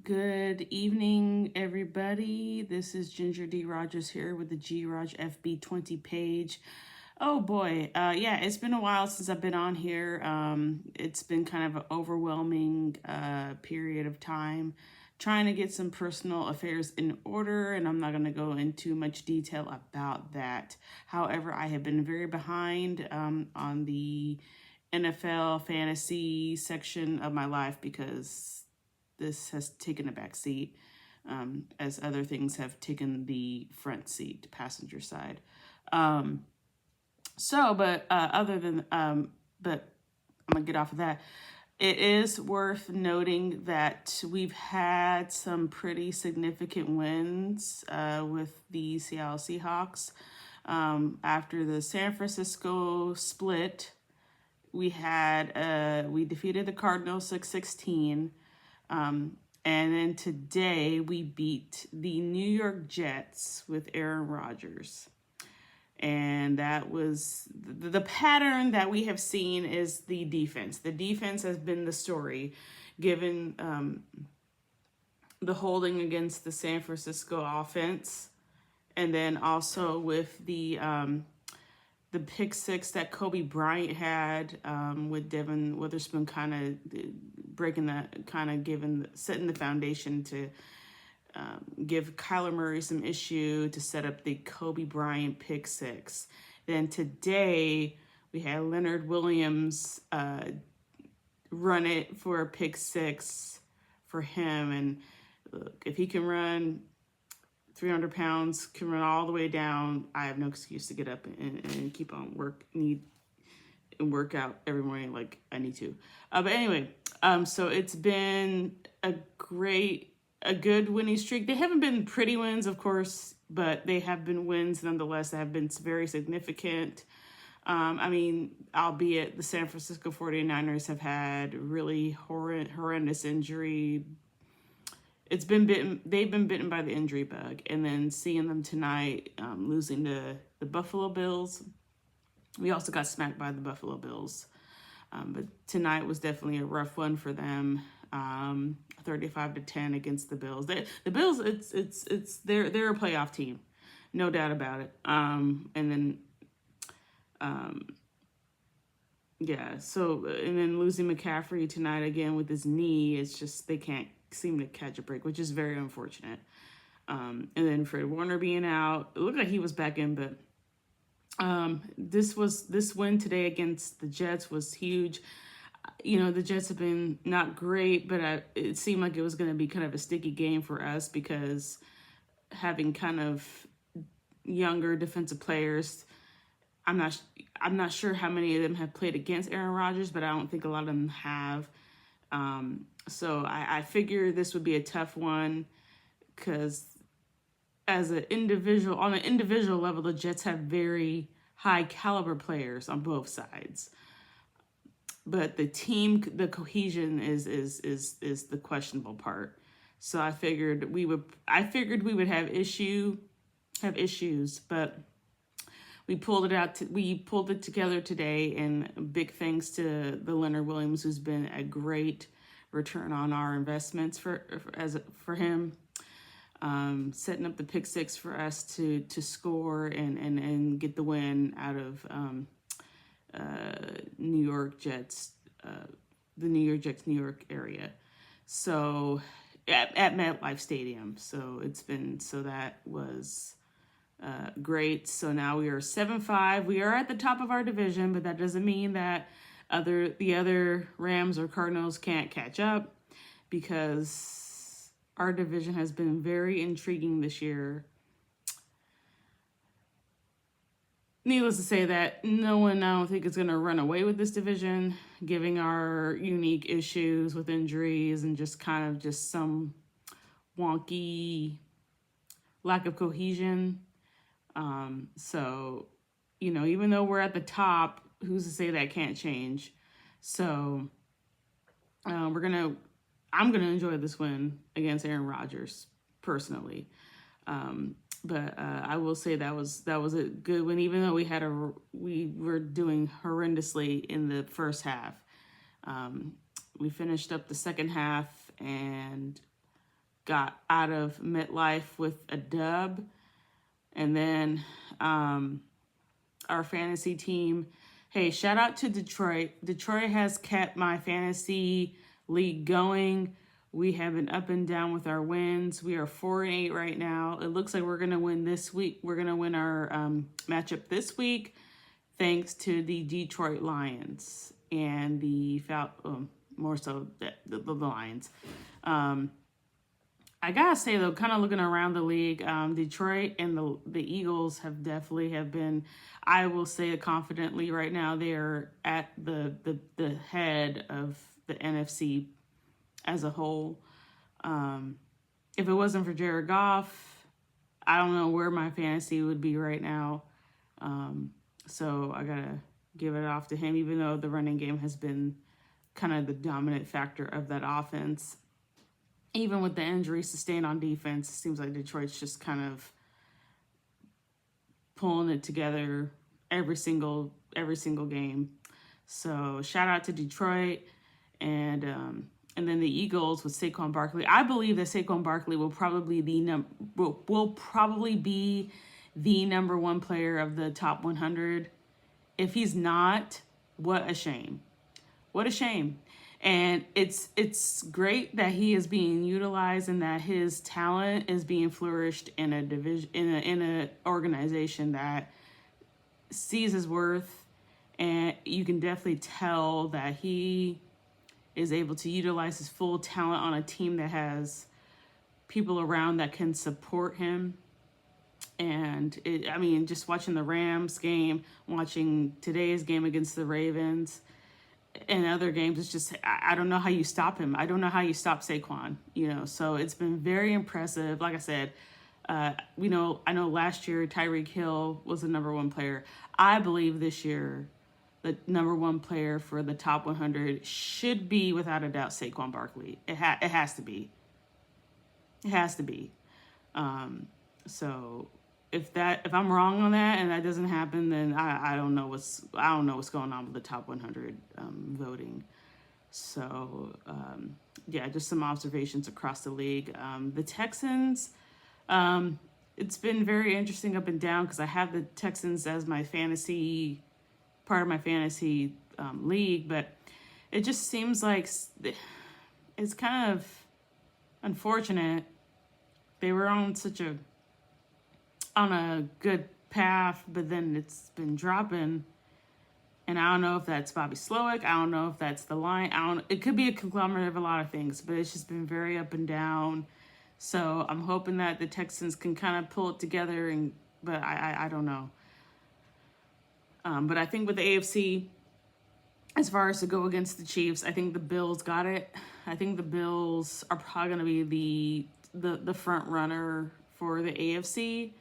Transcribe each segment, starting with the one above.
Good evening, everybody. This is Ginger D. Rogers here with the G. Raj FB20 page. Oh boy, yeah, it's been a while since I've been on here. It's been kind of an overwhelming period of time trying to get some personal affairs in order, and I'm not going to go into much detail about that. However, I have been very behind on the NFL fantasy section of my life because this has taken a back seat as other things have taken the front seat, passenger side. Um, but but I'm gonna get off of that. It is worth noting that we've had some pretty significant wins with the Seattle Seahawks. After the San Francisco split, we defeated the Cardinals 6-16. And then today we beat the New York Jets with Aaron Rodgers. And that was the pattern that we have seen is the defense. The defense has been the story, given the holding against the San Francisco offense, and then also with the pick six that Kobe Bryant had with Devin Witherspoon kind of breaking that, kind of setting the foundation to give Kyler Murray some issue to set up the Kobe Bryant pick six. Then today we had Leonard Williams run it for a pick six for him. And look, if he can run 300 pounds, can run all the way down, I have no excuse to get up and keep on work out every morning like I need to. But anyway, so it's been a good winning streak. They haven't been pretty wins, of course, but they have been wins nonetheless that have been very significant. Albeit the San Francisco 49ers have had really horrendous injury. They've been bitten by the injury bug. And then seeing them tonight losing to the Buffalo Bills. We also got smacked by the Buffalo Bills. But tonight was definitely a rough one for them. 35-10 against the Bills. The Bills, they're a playoff team, no doubt about it. And then losing McCaffrey tonight again with his knee, it's just they can't seem to catch a break, which is very unfortunate. And then Fred Warner being out, it looked like he was back in, but this win today against the Jets was huge. The Jets have been not great, but it seemed like it was going to be kind of a sticky game for us because having kind of younger defensive players, I'm not sure how many of them have played against Aaron Rodgers, but I don't think a lot of them have. So I figure this would be a tough one because on an individual level, the Jets have very high caliber players on both sides. But the cohesion is the questionable part. So I figured we would have issues, but we pulled it together today, and big thanks to the Leonard Williams, who's been a great return on our investments for him, setting up the pick six for us to score and get the win out of New York Jets, the New York Jets, New York area. So at MetLife Stadium. So that was great. So now we are 7-5. We are at the top of our division, but that doesn't mean that the other Rams or Cardinals can't catch up, because our division has been very intriguing this year. Needless to say that no one, I don't think, is going to run away with this division, given our unique issues with injuries and just kind of just some wonky lack of cohesion. Even though we're at the top, who's to say that can't change? So I'm gonna enjoy this win against Aaron Rodgers personally. But I will say that was a good win, even though we were doing horrendously in the first half. We finished up the second half, and got out of MetLife with a dub. And then our fantasy team, hey, shout out to Detroit. Detroit has kept my fantasy league going. We have been up and down with our wins. We are 4-8 right now. It looks like we're going to win this week. We're going to win our matchup this week, thanks to the Detroit Lions and the more so the Lions. I gotta say though, kind of looking around the league, Detroit and the Eagles have been. I will say it confidently right now, they are at the head of the NFC as a whole. If it wasn't for Jared Goff, I don't know where my fantasy would be right now. So I gotta give it off to him, even though the running game has been kind of the dominant factor of that offense. Even with the injuries sustained on defense, it seems like Detroit's just kind of pulling it together every single game. So shout out to Detroit, and then the Eagles with Saquon Barkley. I believe that Saquon Barkley will probably be the number one player of the top 100. If he's not, what a shame. What a shame. And it's great that he is being utilized and that his talent is being flourished in a division, in a organization that sees his worth, and you can definitely tell that he is able to utilize his full talent on a team that has people around that can support him. And just watching the Rams game, watching today's game against the Ravens, and other games, it's just, I don't know how you stop him. I don't know how you stop Saquon, so it's been very impressive. Like I said, I know last year Tyreek Hill was the number one player. I believe this year the number one player for the top 100 should be, without a doubt, Saquon Barkley. It has to be. It has to be. So if I'm wrong on that and that doesn't happen, then I don't know what's going on with the top 100 voting. So just some observations across the league. The Texans, it's been very interesting up and down because I have the Texans as my part of my fantasy league, but it just seems like it's kind of unfortunate. They were on a good path, but then it's been dropping. And I don't know if that's Bobby Slowick. I don't know if that's the line. It could be a conglomerate of a lot of things, but it's just been very up and down. So I'm hoping that the Texans can kind of pull it together, but I don't know. But I think with the AFC, as far as to go against the Chiefs, I think the Bills got it. I think the Bills are probably going to be the front runner for the AFC,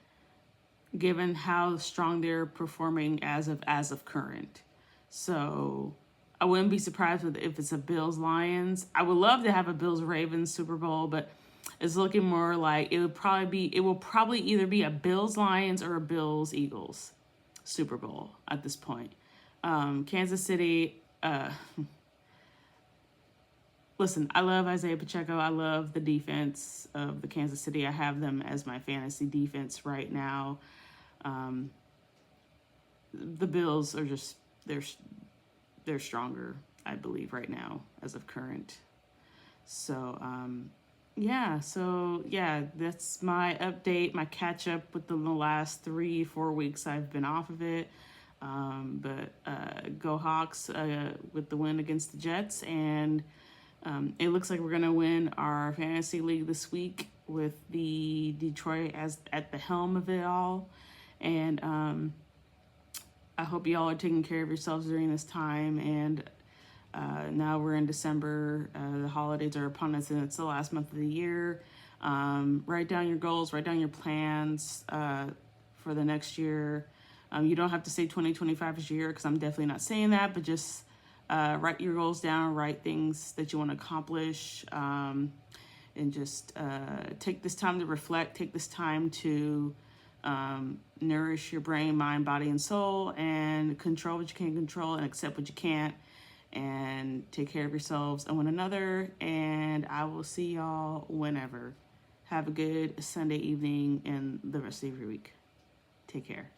given how strong they're performing as of current. So I wouldn't be surprised if it's a Bills-Lions. I would love to have a Bills-Ravens Super Bowl, but it's looking more like it will probably either be a Bills-Lions or a Bills-Eagles Super Bowl at this point. Kansas City, listen, I love Isaiah Pacheco. I love the defense of the Kansas City. I have them as my fantasy defense right now. The Bills are just, they're stronger, I believe, right now as of current. So, that's my update, my catch up within the last 3-4 weeks I've been off of it. But go Hawks with the win against the Jets. And it looks like we're going to win our fantasy league this week with the Detroit as at the helm of it all. And I hope you all are taking care of yourselves during this time. And now we're in December. The holidays are upon us, and it's the last month of the year. Write down your goals, write down your plans for the next year. You don't have to say 2025 is your year, because I'm definitely not saying that, but just write your goals down, write things that you want to accomplish, and just take this time to reflect, take this time to nourish your brain, mind, body, and soul, and control what you can control and accept what you can't, and take care of yourselves and one another. And I will see y'all whenever. Have a good Sunday evening and the rest of your week. Take care.